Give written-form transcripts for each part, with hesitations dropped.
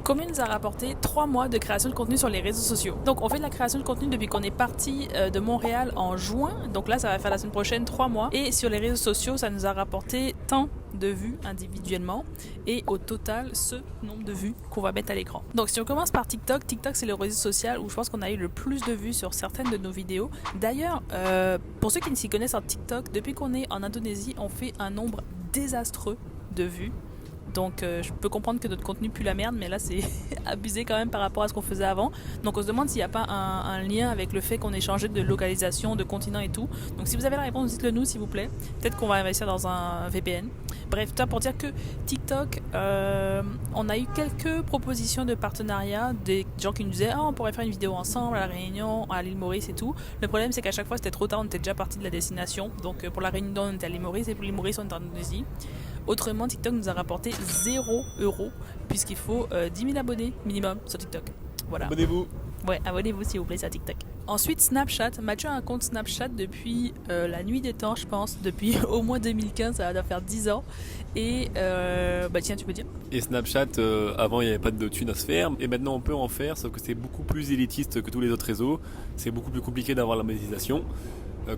Combien nous a rapporté 3 mois de création de contenu sur les réseaux sociaux. Donc on fait de la création de contenu depuis qu'on est parti de Montréal en juin. Donc là ça va faire la semaine prochaine 3 mois. Et sur les réseaux sociaux ça nous a rapporté tant de vues individuellement et au total ce nombre de vues qu'on va mettre à l'écran. Donc si on commence par TikTok, TikTok c'est le réseau social où je pense qu'on a eu le plus de vues sur certaines de nos vidéos. D'ailleurs, pour ceux qui ne s'y connaissent en TikTok, depuis qu'on est en Indonésie, on fait un nombre désastreux de vues. Donc je peux comprendre que notre contenu pue la merde, mais là c'est abusé quand même par rapport à ce qu'on faisait avant. Donc on se demande s'il n'y a pas un lien avec le fait qu'on ait changé de localisation, de continent et tout. Donc si vous avez la réponse, dites-le nous s'il vous plaît. Peut-être qu'on va investir dans un VPN. Bref, tout ça pour dire que TikTok, on a eu quelques propositions de partenariat, des gens qui nous disaient on pourrait faire une vidéo ensemble à la Réunion, à l'île Maurice et tout. Le problème c'est qu'à chaque fois c'était trop tard, on était déjà parti de la destination. Donc pour la Réunion on était à l'île Maurice et pour l'île Maurice on était en Indonésie. Autrement, TikTok nous a rapporté 0 € puisqu'il faut 10 000 abonnés minimum sur TikTok. Voilà. Abonnez-vous. Ouais, abonnez-vous s'il vous plaît sur TikTok. Ensuite, Snapchat. Mathieu a un compte Snapchat depuis la nuit des temps, je pense. Depuis au moins 2015, ça va faire 10 ans. Et tiens, tu peux dire. Et Snapchat, avant il n'y avait pas de thunes à se faire, et maintenant on peut en faire, sauf que c'est beaucoup plus élitiste que tous les autres réseaux. C'est beaucoup plus compliqué d'avoir la monétisation.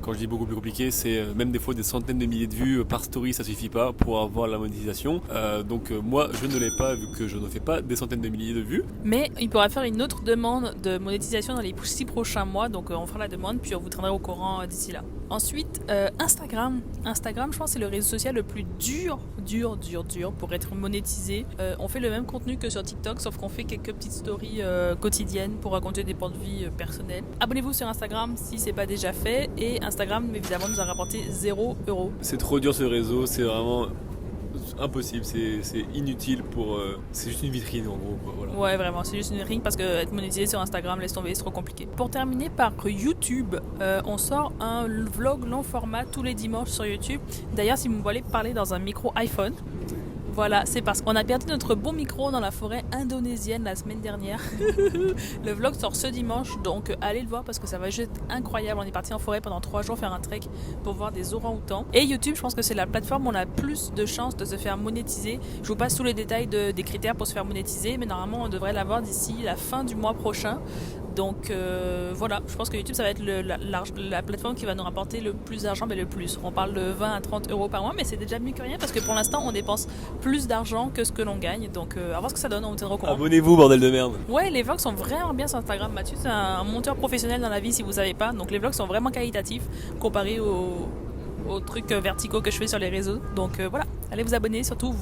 Quand je dis beaucoup plus compliqué, c'est même des fois des centaines de milliers de vues par story, ça suffit pas pour avoir la monétisation. Donc moi je ne l'ai pas vu que je ne fais pas des centaines de milliers de vues. Mais il pourra faire une autre demande de monétisation dans les 6 prochains mois, donc on fera la demande puis on vous tiendra au courant d'ici là. Ensuite, Instagram. Instagram, je pense, c'est le réseau social le plus dur pour être monétisé. On fait le même contenu que sur TikTok, sauf qu'on fait quelques petites stories quotidiennes pour raconter des points de vie personnels. Abonnez-vous sur Instagram si c'est pas déjà fait. Et Instagram, évidemment, nous a rapporté 0 €. C'est trop dur ce réseau, c'est vraiment impossible, c'est inutile pour... c'est juste une vitrine en gros. Quoi, voilà. Ouais, vraiment, c'est juste une ring parce que être monétisé sur Instagram, laisse tomber, c'est trop compliqué. Pour terminer par YouTube, on sort un vlog long format tous les dimanches sur YouTube. D'ailleurs, si vous me voulez parler dans un micro iPhone, voilà, c'est parce qu'on a perdu notre bon micro dans la forêt indonésienne la semaine dernière. Le vlog sort ce dimanche, donc allez le voir parce que ça va juste être incroyable. On est parti en forêt pendant 3 jours faire un trek pour voir des orang-outans. Et YouTube, je pense que c'est la plateforme où on a plus de chances de se faire monétiser. Je vous passe tous les détails des critères pour se faire monétiser, mais normalement on devrait l'avoir d'ici la fin du mois prochain. Donc voilà, je pense que YouTube ça va être la plateforme qui va nous rapporter le plus d'argent, mais le plus. On parle de 20 à 30 € par mois, mais c'est déjà mieux que rien parce que pour l'instant on dépense plus d'argent que ce que l'on gagne. Donc à voir ce que ça donne, on vous tiendra au courant. Abonnez-vous, bordel de merde. Ouais, les vlogs sont vraiment bien sur Instagram. Mathieu c'est un monteur professionnel dans la vie si vous savez pas. Donc les vlogs sont vraiment qualitatifs comparés aux trucs verticaux que je fais sur les réseaux. Donc voilà, allez vous abonner surtout.